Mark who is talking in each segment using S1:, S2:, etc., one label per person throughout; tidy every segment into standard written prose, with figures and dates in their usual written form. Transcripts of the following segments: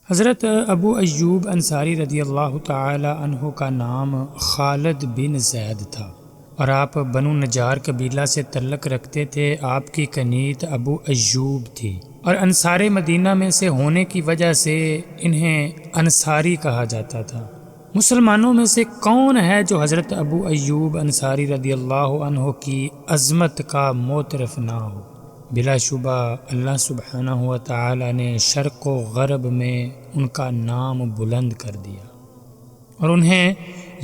S1: حضرت ابو ایوب انصاری رضی اللہ تعالی عنہ کا نام خالد بن زید تھا اور آپ بنو نجار قبیلہ سے تعلق رکھتے تھے۔ آپ کی کنیت ابو ایوب تھی اور انصار مدینہ میں سے ہونے کی وجہ سے انہیں انصاری کہا جاتا تھا۔ مسلمانوں میں سے کون ہے جو حضرت ابو ایوب انصاری رضی اللہ عنہ کی عظمت کا معترف نہ ہو؟ بلا شبہ اللہ سبحانہ و تعالی نے شرق و غرب میں ان کا نام بلند کر دیا، اور انہیں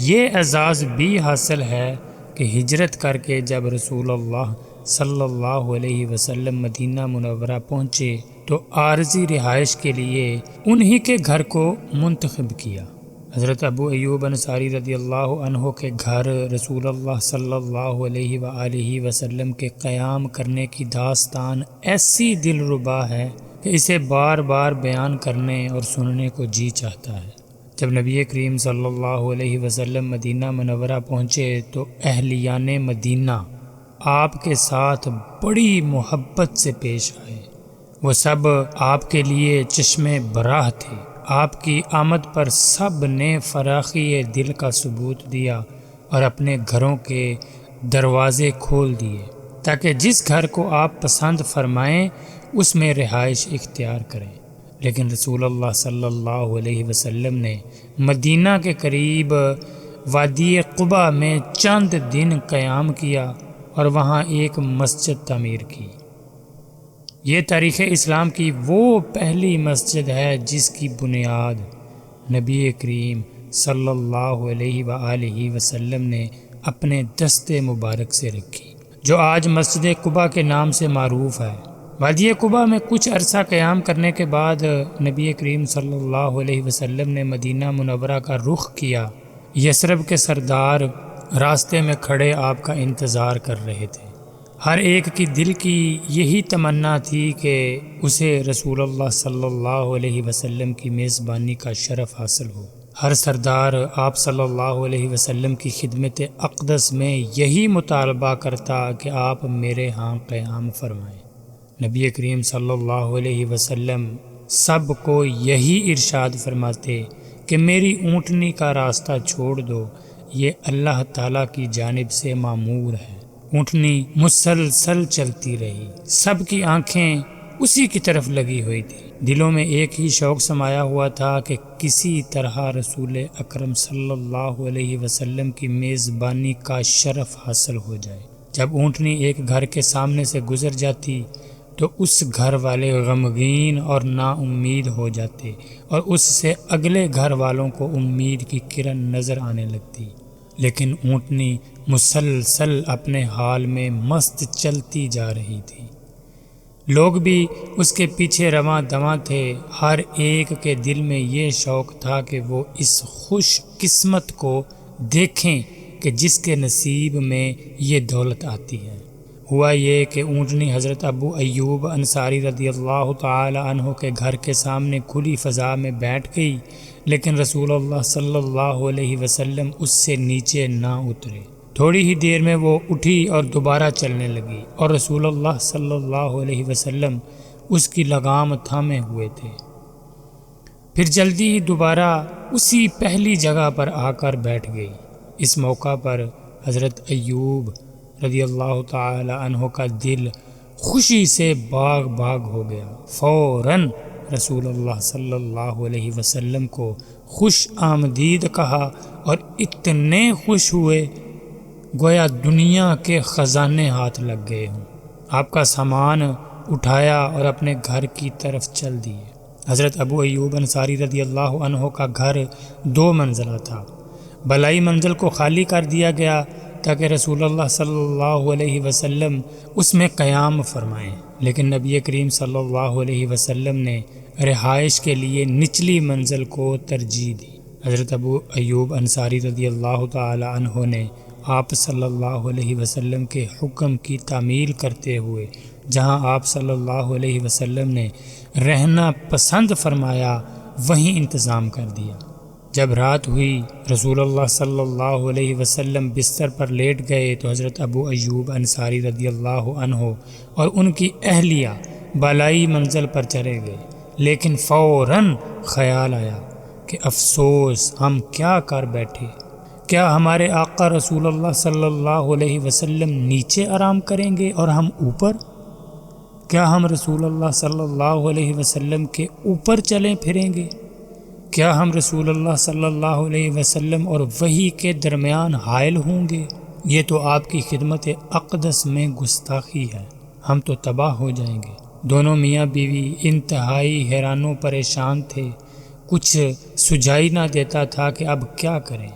S1: یہ اعزاز بھی حاصل ہے کہ ہجرت کر کے جب رسول اللہ صلی اللہ علیہ وسلم مدینہ منورہ پہنچے تو عارضی رہائش کے لیے انہی کے گھر کو منتخب کیا۔ حضرت ابو ایوب انصاری رضی اللہ عنہ کے گھر رسول اللہ صلی اللہ علیہ وآلہ وسلم کے قیام کرنے کی داستان ایسی دلربا ہے کہ اسے بار بار بیان کرنے اور سننے کو جی چاہتا ہے۔ جب نبی کریم صلی اللہ علیہ وسلم مدینہ منورہ پہنچے تو اہلیان مدینہ آپ کے ساتھ بڑی محبت سے پیش آئے۔ وہ سب آپ کے لیے چشم براہ تھے۔ آپ کی آمد پر سب نے فراخی دل کا ثبوت دیا اور اپنے گھروں کے دروازے کھول دیے تاکہ جس گھر کو آپ پسند فرمائیں اس میں رہائش اختیار کریں۔ لیکن رسول اللہ صلی اللہ علیہ وسلم نے مدینہ کے قریب وادی قباء میں چند دن قیام کیا اور وہاں ایک مسجد تعمیر کی۔ یہ تاریخ اسلام کی وہ پہلی مسجد ہے جس کی بنیاد نبی کریم صلی اللہ علیہ وآلہ وسلم نے اپنے دست مبارک سے رکھی، جو آج مسجد قباء کے نام سے معروف ہے۔ وادی قباء میں کچھ عرصہ قیام کرنے کے بعد نبی کریم صلی اللہ علیہ وسلم نے مدینہ منورہ کا رخ کیا۔ یثرب کے سردار راستے میں کھڑے آپ کا انتظار کر رہے تھے۔ ہر ایک کی دل کی یہی تمنا تھی کہ اسے رسول اللہ صلی اللہ علیہ وسلم کی میزبانی کا شرف حاصل ہو۔ ہر سردار آپ صلی اللہ علیہ وسلم کی خدمت اقدس میں یہی مطالبہ کرتا کہ آپ میرے ہاں قیام فرمائیں۔ نبی کریم صلی اللہ علیہ وسلم سب کو یہی ارشاد فرماتے کہ میری اونٹنی کا راستہ چھوڑ دو، یہ اللہ تعالیٰ کی جانب سے مامور ہے۔ اونٹنی مسلسل چلتی رہی، سب کی آنکھیں اسی کی طرف لگی ہوئی تھی۔ دلوں میں ایک ہی شوق سمایا ہوا تھا کہ کسی طرح رسول اکرم صلی اللہ علیہ وسلم کی میزبانی کا شرف حاصل ہو جائے۔ جب اونٹنی ایک گھر کے سامنے سے گزر جاتی تو اس گھر والے غمگین اور نا امید ہو جاتے اور اس سے اگلے گھر والوں کو امید کی کرن نظر آنے لگتی، لیکن اونٹنی مسلسل اپنے حال میں مست چلتی جا رہی تھی۔ لوگ بھی اس کے پیچھے رواں دواں تھے۔ ہر ایک کے دل میں یہ شوق تھا کہ وہ اس خوش قسمت کو دیکھیں کہ جس کے نصیب میں یہ دولت آتی ہے۔ ہوا یہ کہ اونٹنی حضرت ابو ایوب انصاری رضی اللہ تعالی عنہ کے گھر کے سامنے کھلی فضا میں بیٹھ گئی، لیکن رسول اللہ صلی اللہ علیہ وسلم اس سے نیچے نہ اترے۔ تھوڑی ہی دیر میں وہ اٹھی اور دوبارہ چلنے لگی، اور رسول اللہ صلی اللہ علیہ وسلم اس کی لگام تھامے ہوئے تھے۔ پھر جلدی ہی دوبارہ اسی پہلی جگہ پر آ کر بیٹھ گئی۔ اس موقع پر حضرت ایوب رضی اللہ تعالی عنہ کا دل خوشی سے باغ باغ ہو گیا۔ فوراً رسول اللہ صلی اللہ علیہ وسلم کو خوش آمدید کہا اور اتنے خوش ہوئے گویا دنیا کے خزانے ہاتھ لگ گئے ہوں۔ آپ کا سامان اٹھایا اور اپنے گھر کی طرف چل دیے۔ حضرت ابو ایوب انصاری رضی اللہ عنہ کا گھر 2 منزلہ تھا۔ بالائی منزل کو خالی کر دیا گیا تاکہ رسول اللہ صلی اللہ علیہ وسلم اس میں قیام فرمائیں، لیکن نبی کریم صلی اللہ علیہ وسلم نے رہائش کے لیے نچلی منزل کو ترجیح دی۔ حضرت ابو ایوب انصاری رضی اللہ تعالی عنہ نے آپ صلی اللہ علیہ وسلم کے حکم کی تعمیل کرتے ہوئے جہاں آپ صلی اللہ علیہ وسلم نے رہنا پسند فرمایا وہیں انتظام کر دیا۔ جب رات ہوئی رسول اللہ صلی اللہ علیہ وسلم بستر پر لیٹ گئے تو حضرت ابو ایوب انصاری رضی اللہ عنہ اور ان کی اہلیہ بالائی منزل پر چڑھے گئے۔ لیکن فوراً خیال آیا کہ افسوس ہم کیا کر بیٹھے، کیا ہمارے آقا رسول اللہ صلی اللہ علیہ وسلم نیچے آرام کریں گے اور ہم اوپر؟ کیا ہم رسول اللہ صلی اللہ علیہ وسلم کے اوپر چلیں پھریں گے؟ کیا ہم رسول اللہ صلی اللہ علیہ وسلم اور وحی کے درمیان حائل ہوں گے؟ یہ تو آپ کی خدمت اقدس میں گستاخی ہے، ہم تو تباہ ہو جائیں گے۔ دونوں میاں بیوی انتہائی حیران و پریشان تھے، کچھ سجائی نہ دیتا تھا کہ اب کیا کریں۔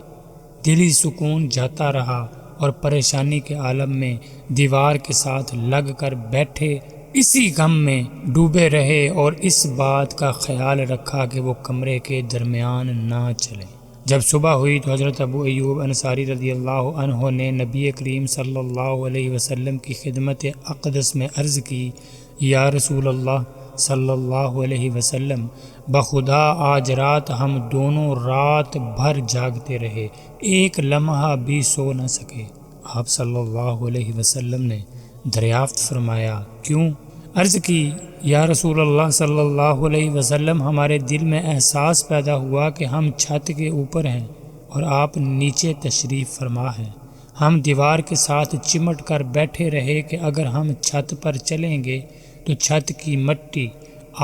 S1: دلی سکون جاتا رہا اور پریشانی کے عالم میں دیوار کے ساتھ لگ کر بیٹھے اسی غم میں ڈوبے رہے اور اس بات کا خیال رکھا کہ وہ کمرے کے درمیان نہ چلیں۔ جب صبح ہوئی تو حضرت ابو ایوب انصاری رضی اللہ عنہ نے نبی کریم صلی اللہ علیہ وسلم کی خدمت اقدس میں عرض کی، یا رسول اللہ صلی اللہ علیہ وسلم، بخدا آج رات ہم دونوں رات بھر جاگتے رہے، ایک لمحہ بھی سو نہ سکے۔ آپ صلی اللہ علیہ وسلم نے دریافت فرمایا، کیوں؟ عرض کی، یا رسول اللہ صلی اللہ علیہ وسلم، ہمارے دل میں احساس پیدا ہوا کہ ہم چھت کے اوپر ہیں اور آپ نیچے تشریف فرما ہیں۔ ہم دیوار کے ساتھ چمٹ کر بیٹھے رہے کہ اگر ہم چھت پر چلیں گے تو چھت کی مٹی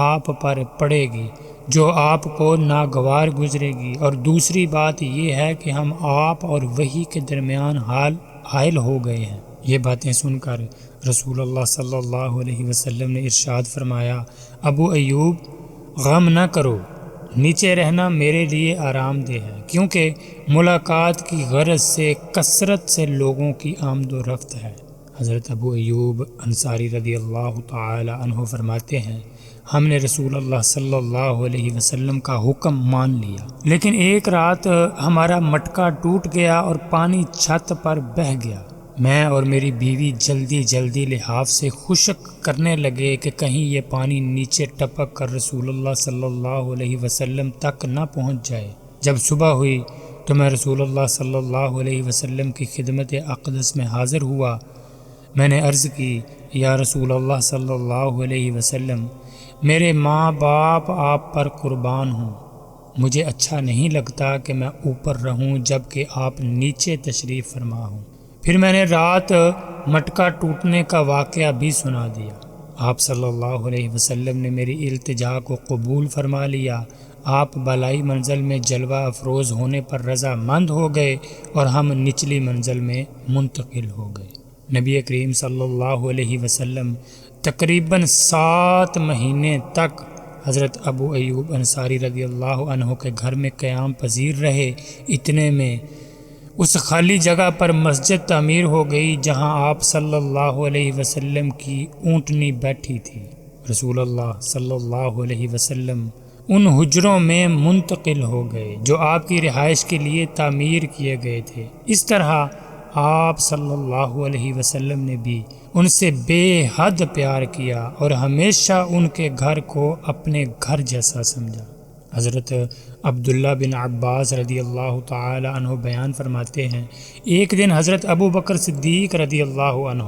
S1: آپ پر پڑے گی جو آپ کو ناگوار گزرے گی، اور دوسری بات یہ ہے کہ ہم آپ اور وحی کے درمیان حائل ہو گئے ہیں۔ یہ باتیں سن کر رسول اللہ صلی اللہ علیہ وسلم نے ارشاد فرمایا، ابو ایوب، غم نہ کرو، نیچے رہنا میرے لیے آرام دہ ہے، کیونکہ ملاقات کی غرض سے کثرت سے لوگوں کی آمد و رفت ہے۔ حضرت ابو ایوب انصاری رضی اللہ تعالی عنہ فرماتے ہیں، ہم نے رسول اللہ صلی اللہ علیہ وسلم کا حکم مان لیا، لیکن ایک رات ہمارا مٹکا ٹوٹ گیا اور پانی چھت پر بہہ گیا۔ میں اور میری بیوی جلدی لحاف سے خشک کرنے لگے کہ کہیں یہ پانی نیچے ٹپک کر رسول اللہ صلی اللہ علیہ وسلم تک نہ پہنچ جائے۔ جب صبح ہوئی تو میں رسول اللہ صلی اللہ علیہ وسلم کی خدمت اقدس میں حاضر ہوا۔ میں نے عرض کی، یا رسول اللہ صلی اللہ علیہ وسلم، میرے ماں باپ آپ پر قربان ہوں، مجھے اچھا نہیں لگتا کہ میں اوپر رہوں جب کہ آپ نیچے تشریف فرما ہوں۔ پھر میں نے رات مٹکا ٹوٹنے کا واقعہ بھی سنا دیا۔ آپ صلی اللہ علیہ وسلم نے میری التجا کو قبول فرما لیا۔ آپ بالائی منزل میں جلوہ افروز ہونے پر رضا مند ہو گئے اور ہم نچلی منزل میں منتقل ہو گئے۔ نبی کریم صلی اللہ علیہ وسلم تقریباً 7 مہینے تک حضرت ابو ایوب انصاری رضی اللہ عنہ کے گھر میں قیام پذیر رہے۔ اتنے میں اس خالی جگہ پر مسجد تعمیر ہو گئی جہاں آپ صلی اللہ علیہ وسلم کی اونٹنی بیٹھی تھی۔ رسول اللہ صلی اللہ علیہ وسلم ان حجروں میں منتقل ہو گئے جو آپ کی رہائش کے لیے تعمیر کیے گئے تھے۔ اس طرح آپ صلی اللہ علیہ وسلم نے بھی ان سے بے حد پیار کیا اور ہمیشہ ان کے گھر کو اپنے گھر جیسا سمجھا۔ حضرت عبداللہ بن عباس رضی اللہ تعالی عنہ بیان فرماتے ہیں، ایک دن حضرت ابو بکر صدیق رضی اللہ عنہ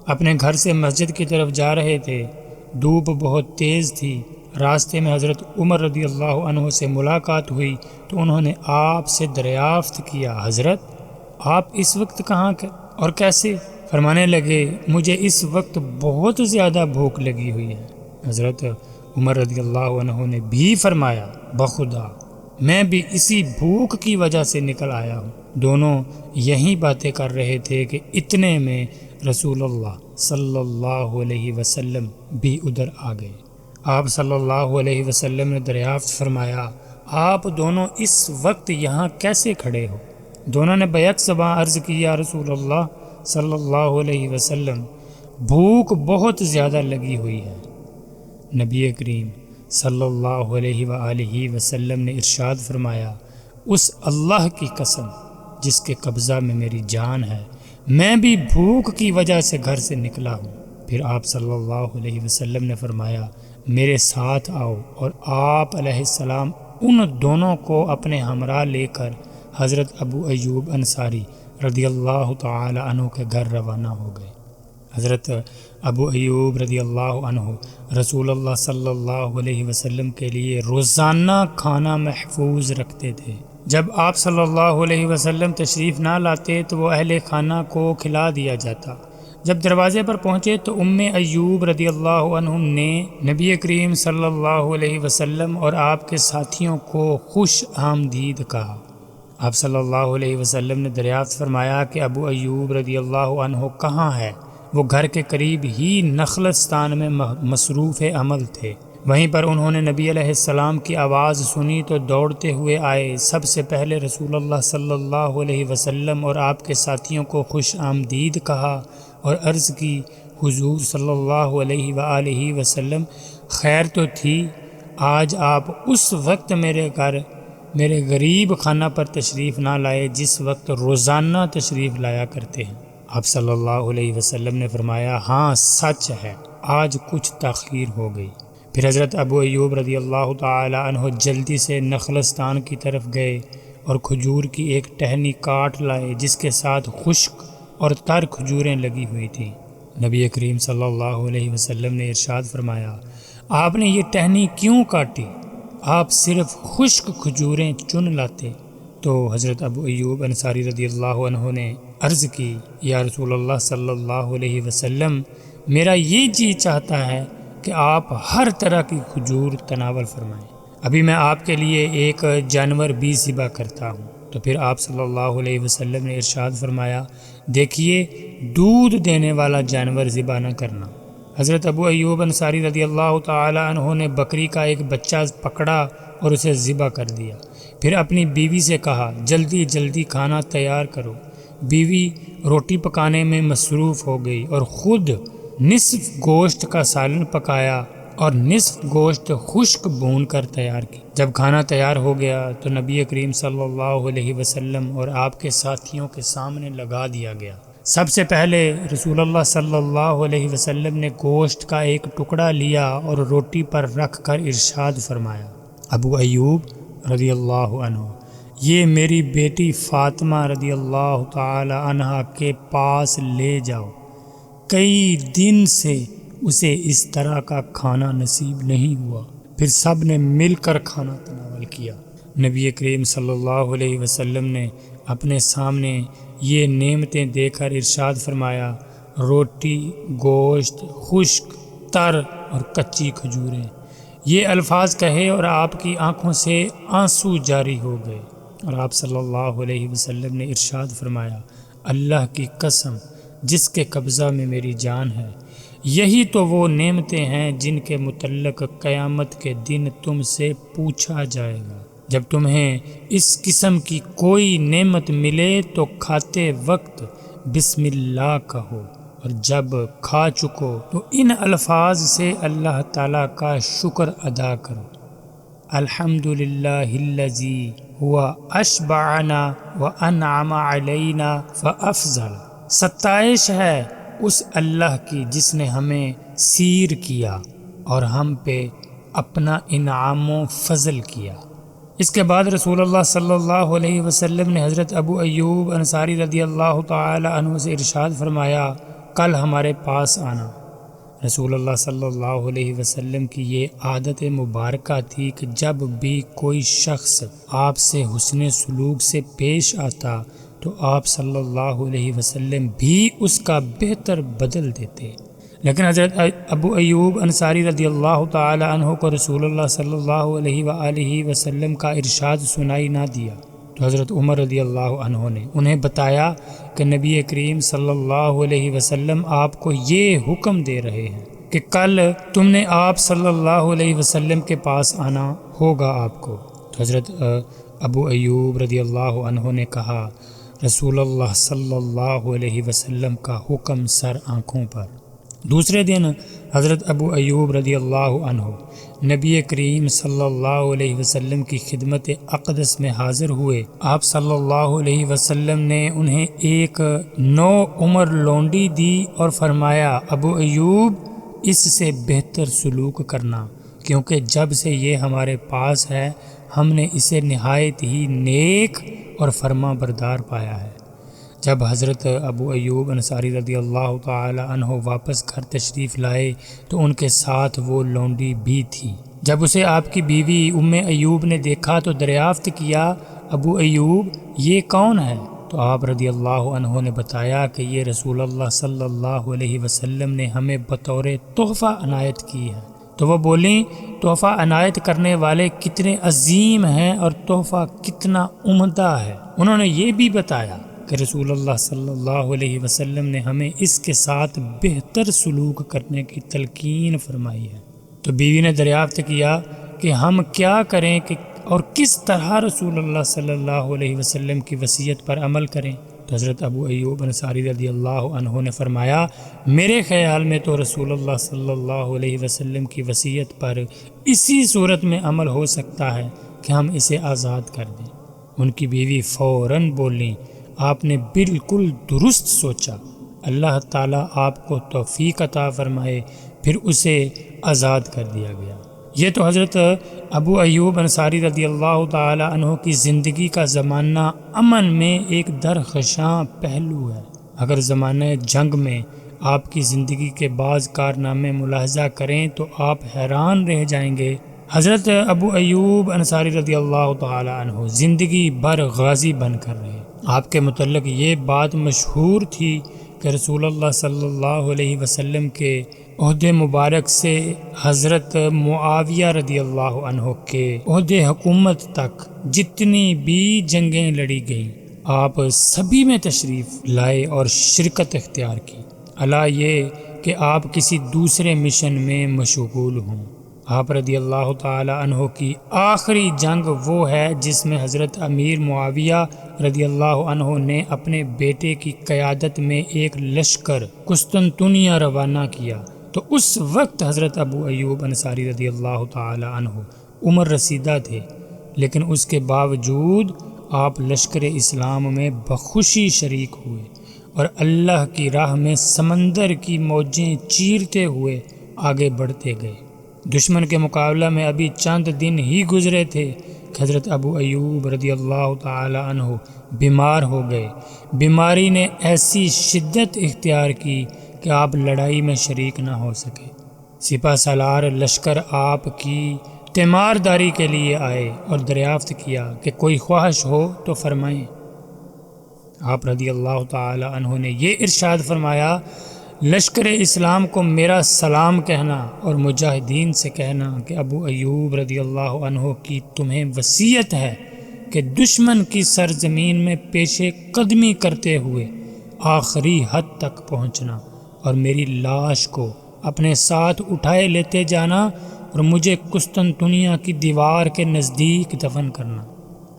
S1: اپنے گھر سے مسجد کی طرف جا رہے تھے۔ دھوپ بہت تیز تھی۔ راستے میں حضرت عمر رضی اللہ عنہ سے ملاقات ہوئی تو انہوں نے آپ سے دریافت کیا، حضرت آپ اس وقت کہاں اور کیسے؟ فرمانے لگے، مجھے اس وقت بہت زیادہ بھوک لگی ہوئی ہے۔ حضرت عمر رضی اللہ عنہ نے بھی فرمایا، بخدا میں بھی اسی بھوک کی وجہ سے نکل آیا ہوں۔ دونوں یہی باتیں کر رہے تھے کہ اتنے میں رسول اللہ صلی اللہ علیہ وسلم بھی ادھر آ گئے۔ آپ صلی اللہ علیہ وسلم نے دریافت فرمایا، آپ دونوں اس وقت یہاں کیسے کھڑے ہو؟ دونوں نے بیک زباں عرض کی، یا رسول اللہ صلی اللہ علیہ وسلم، بھوک بہت زیادہ لگی ہوئی ہے۔ نبی کریم صلی اللہ علیہ وآلہ وسلم نے ارشاد فرمایا، اس اللہ کی قسم جس کے قبضہ میں میری جان ہے، میں بھی بھوک کی وجہ سے گھر سے نکلا ہوں۔ پھر آپ صلی اللہ علیہ وسلم نے فرمایا، میرے ساتھ آؤ، اور آپ علیہ السلام ان دونوں کو اپنے ہمراہ لے کر حضرت ابو ایوب انصاری رضی اللہ تعالی عنہ کے گھر روانہ ہو گئے۔ حضرت ابو ایوب رضی اللہ عنہ رسول اللہ صلی اللہ علیہ وسلم کے لیے روزانہ کھانا محفوظ رکھتے تھے۔ جب آپ صلی اللہ علیہ وسلم تشریف نہ لاتے تو وہ اہل خانہ کو کھلا دیا جاتا۔ جب دروازے پر پہنچے تو ایوب رضی اللہ عنہم نے نبی کریم صلی اللہ علیہ وسلم اور آپ کے ساتھیوں کو خوش آمدید کہا۔ آپ صلی اللہ علیہ وسلم نے دریافت فرمایا کہ ابو ایوب رضی اللہ عنہ کہاں ہے؟ وہ گھر کے قریب ہی نخلستان میں مصروف عمل تھے۔ وہیں پر انہوں نے نبی علیہ السلام کی آواز سنی تو دوڑتے ہوئے آئے۔ سب سے پہلے رسول اللہ صلی اللہ علیہ وسلم اور آپ کے ساتھیوں کو خوش آمدید کہا اور عرض کی، حضور صلی اللہ علیہ وآلہ وسلم، خیر تو تھی، آج آپ اس وقت میرے غریب خانہ پر تشریف نہ لائے جس وقت روزانہ تشریف لایا کرتے ہیں۔ آپ صلی اللہ علیہ وسلم نے فرمایا، ہاں سچ ہے، آج کچھ تاخیر ہو گئی۔ پھر حضرت ابو ایوب رضی اللہ تعالی عنہ جلدی سے نخلستان کی طرف گئے اور کھجور کی ایک ٹہنی کاٹ لائے جس کے ساتھ خشک اور تر کھجوریں لگی ہوئی تھیں۔ نبی کریم صلی اللہ علیہ وسلم نے ارشاد فرمایا، آپ نے یہ ٹہنی کیوں کاٹی؟ آپ صرف خشک کھجوریں چن لاتے۔ تو حضرت ابو ایوب انصاری رضی اللہ عنہ نے عرض کی، یا رسول اللہ صلی اللہ علیہ وسلم، میرا یہ جی چاہتا ہے کہ آپ ہر طرح کی کھجور تناول فرمائیں، ابھی میں آپ کے لیے ایک جانور بھی ذبح کرتا ہوں۔ تو پھر آپ صلی اللہ علیہ وسلم نے ارشاد فرمایا، دیکھیے دودھ دینے والا جانور ذبح نہ کرنا۔ حضرت ابو ایوب انصاری رضی اللہ تعالی عنہ نے بکری کا ایک بچہ پکڑا اور اسے ذبح کر دیا۔ پھر اپنی بیوی سے کہا، جلدی جلدی کھانا تیار کرو۔ بیوی روٹی پکانے میں مصروف ہو گئی اور خود نصف گوشت کا سالن پکایا اور نصف گوشت خشک بھون کر تیار کی۔ جب کھانا تیار ہو گیا تو نبی کریم صلی اللہ علیہ وسلم اور آپ کے ساتھیوں کے سامنے لگا دیا گیا۔ سب سے پہلے رسول اللہ صلی اللہ علیہ وسلم نے گوشت کا ایک ٹکڑا لیا اور روٹی پر رکھ کر ارشاد فرمایا، ابو ایوب رضی اللہ عنہ، یہ میری بیٹی فاطمہ رضی اللہ تعالی عنہا کے پاس لے جاؤ، کئی دن سے اسے اس طرح کا کھانا نصیب نہیں ہوا۔ پھر سب نے مل کر کھانا تناول کیا۔ نبی کریم صلی اللہ علیہ وسلم نے اپنے سامنے یہ نعمتیں دے کر ارشاد فرمایا، روٹی، گوشت، خشک، تر اور کچی کھجوریں۔ یہ الفاظ کہے اور آپ کی آنکھوں سے آنسو جاری ہو گئے، اور آپ صلی اللہ علیہ وسلم نے ارشاد فرمایا، اللہ کی قسم جس کے قبضہ میں میری جان ہے، یہی تو وہ نعمتیں ہیں جن کے متعلق قیامت کے دن تم سے پوچھا جائے گا۔ جب تمہیں اس قسم کی کوئی نعمت ملے تو کھاتے وقت بسم اللہ کہو، اور جب کھا چکو تو ان الفاظ سے اللہ تعالیٰ کا شکر ادا کرو، الحمدللہ الذی ہوا اشبعنا وانعم علینا فافضل۔ ستائش ہے اس اللہ کی جس نے ہمیں سیر کیا اور ہم پہ اپنا انعام و فضل کیا۔ اس کے بعد رسول اللہ صلی اللہ علیہ وسلم نے حضرت ابو ایوب انصاری رضی اللہ تعالی عنہ سے ارشاد فرمایا، کل ہمارے پاس آنا۔ رسول اللہ صلی اللہ علیہ وسلم کی یہ عادت مبارکہ تھی کہ جب بھی کوئی شخص آپ سے حسن سلوک سے پیش آتا تو آپ صلی اللہ علیہ وسلم بھی اس کا بہتر بدل دیتے۔ لیکن حضرت ابو ایوب انصاری رضی اللہ تعالی عنہ کو رسول اللہ صلی اللہ علیہ وآلہ وسلم کا ارشاد سنائی نہ دیا، تو حضرت عمر رضی اللہ عنہ نے انہیں بتایا کہ نبی کریم صلی اللہ علیہ وسلم آپ کو یہ حکم دے رہے ہیں کہ کل تم نے آپ صلی اللہ علیہ وسلم کے پاس آنا ہوگا آپ کو۔ تو حضرت ابو ایوب رضی اللہ عنہ نے کہا، رسول اللہ صلی اللہ علیہ وسلم کا حکم سر آنکھوں پر۔ دوسرے دن حضرت ابو ایوب رضی اللہ عنہ نبی کریم صلی اللہ علیہ وسلم کی خدمت اقدس میں حاضر ہوئے۔ آپ صلی اللہ علیہ وسلم نے انہیں ایک نو عمر لونڈی دی اور فرمایا، ابو ایوب اس سے بہتر سلوک کرنا، کیونکہ جب سے یہ ہمارے پاس ہے ہم نے اسے نہایت ہی نیک اور فرما بردار پایا ہے۔ جب حضرت ابو ایوب انصاری رضی اللہ تعالی عنہ واپس گھر تشریف لائے تو ان کے ساتھ وہ لونڈی بھی تھی۔ جب اسے آپ کی بیوی ام ایوب نے دیکھا تو دریافت کیا، ابو ایوب یہ کون ہے؟ تو آپ رضی اللہ عنہ نے بتایا کہ یہ رسول اللہ صلی اللہ علیہ وسلم نے ہمیں بطور تحفہ عنایت کی ہے۔ تو وہ بولیں، تحفہ عنایت کرنے والے کتنے عظیم ہیں اور تحفہ کتنا عمدہ ہے۔ انہوں نے یہ بھی بتایا کہ رسول اللہ صلی اللہ علیہ وسلم نے ہمیں اس کے ساتھ بہتر سلوک کرنے کی تلقین فرمائی ہے۔ تو بیوی نے دریافت کیا کہ ہم کیا کریں کہ اور کس طرح رسول اللہ صلی اللہ علیہ وسلم کی وصیت پر عمل کریں؟ تو حضرت ابو ایوب انصاری رضی اللہ عنہ نے فرمایا، میرے خیال میں تو رسول اللہ صلی اللہ علیہ وسلم کی وصیت پر اسی صورت میں عمل ہو سکتا ہے کہ ہم اسے آزاد کر دیں۔ ان کی بیوی فوراً بولیں، آپ نے بالکل درست سوچا، اللہ تعالیٰ آپ کو توفیق عطا فرمائے۔ پھر اسے آزاد کر دیا گیا۔ یہ تو حضرت ابو ایوب انصاری رضی اللہ تعالی عنہ کی زندگی کا زمانہ امن میں ایک درخشاں پہلو ہے۔ اگر زمانہ جنگ میں آپ کی زندگی کے بعض کارنامے ملاحظہ کریں تو آپ حیران رہ جائیں گے۔ حضرت ابو ایوب انصاری رضی اللہ تعالی عنہ زندگی بھر غازی بن کر رہے۔ آپ کے متعلق یہ بات مشہور تھی کہ رسول اللہ صلی اللہ علیہ وسلم کے عہد مبارک سے حضرت معاویہ رضی اللہ عنہ کے عہد حکومت تک جتنی بھی جنگیں لڑی گئیں، آپ سبھی میں تشریف لائے اور شرکت اختیار کی، الا یہ کہ آپ کسی دوسرے مشن میں مشغول ہوں۔ آپ رضی اللہ تعالی عنہ کی آخری جنگ وہ ہے جس میں حضرت امیر معاویہ رضی اللہ عنہ نے اپنے بیٹے کی قیادت میں ایک لشکر قسطنطنیہ روانہ کیا۔ تو اس وقت حضرت ابو ایوب انصاری رضی اللہ تعالی عنہ عمر رسیدہ تھے، لیکن اس کے باوجود آپ لشکر اسلام میں بخوشی شریک ہوئے اور اللہ کی راہ میں سمندر کی موجیں چیرتے ہوئے آگے بڑھتے گئے۔ دشمن کے مقابلہ میں ابھی چند دن ہی گزرے تھے کہ حضرت ابو ایوب رضی اللہ تعالی عنہ بیمار ہو گئے۔ بیماری نے ایسی شدت اختیار کی کہ آپ لڑائی میں شریک نہ ہو سکے۔ سپہ سالار لشکر آپ کی تیمارداری کے لیے آئے اور دریافت کیا کہ کوئی خواہش ہو تو فرمائیں۔ آپ رضی اللہ تعالی عنہ نے یہ ارشاد فرمایا، لشکر اسلام کو میرا سلام کہنا اور مجاہدین سے کہنا کہ ابو ایوب رضی اللہ عنہ کی تمہیں وصیت ہے کہ دشمن کی سرزمین میں پیشے قدمی کرتے ہوئے آخری حد تک پہنچنا اور میری لاش کو اپنے ساتھ اٹھائے لیتے جانا اور مجھے قسطنطنیہ کی دیوار کے نزدیک دفن کرنا۔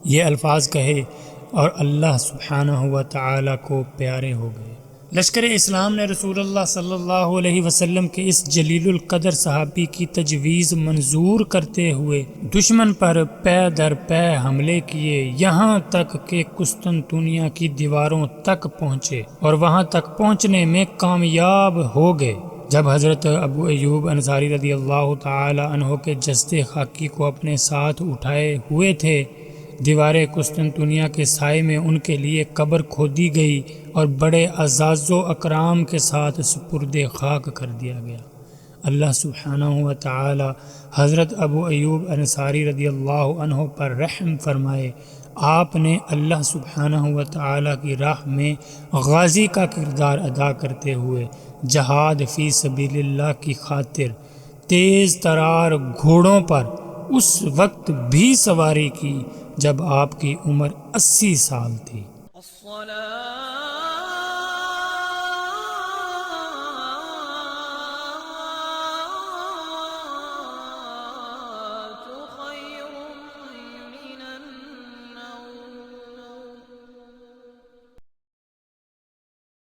S1: یہ الفاظ کہے اور اللہ سبحانہ و تعالی کو پیارے ہو گئے۔ لشکر اسلام نے رسول اللہ صلی اللہ علیہ وسلم کے اس جلیل القدر صحابی کی تجویز منظور کرتے ہوئے دشمن پر پے در پے حملے کیے، یہاں تک کہ قسطنطنیہ کی دیواروں تک پہنچے اور وہاں تک پہنچنے میں کامیاب ہو گئے۔ جب حضرت ابو ایوب انصاری رضی اللہ تعالی عنہ کے جسد خاکی کو اپنے ساتھ اٹھائے ہوئے تھے، دیوار قسطنطنیہ کے سائے میں ان کے لیے قبر کھودی گئی اور بڑے اعزاز و اکرام کے ساتھ سپرد خاک کر دیا گیا۔ اللہ سبحانہ و تعالی حضرت ابو ایوب انصاری رضی اللہ عنہ پر رحم فرمائے۔ آپ نے اللہ سبحانہ و تعالی کی راہ میں غازی کا کردار ادا کرتے ہوئے جہاد فی سبیل اللہ کی خاطر تیز ترار گھوڑوں پر اس وقت بھی سواری کی جب آپ کی عمر 80 سال تھی۔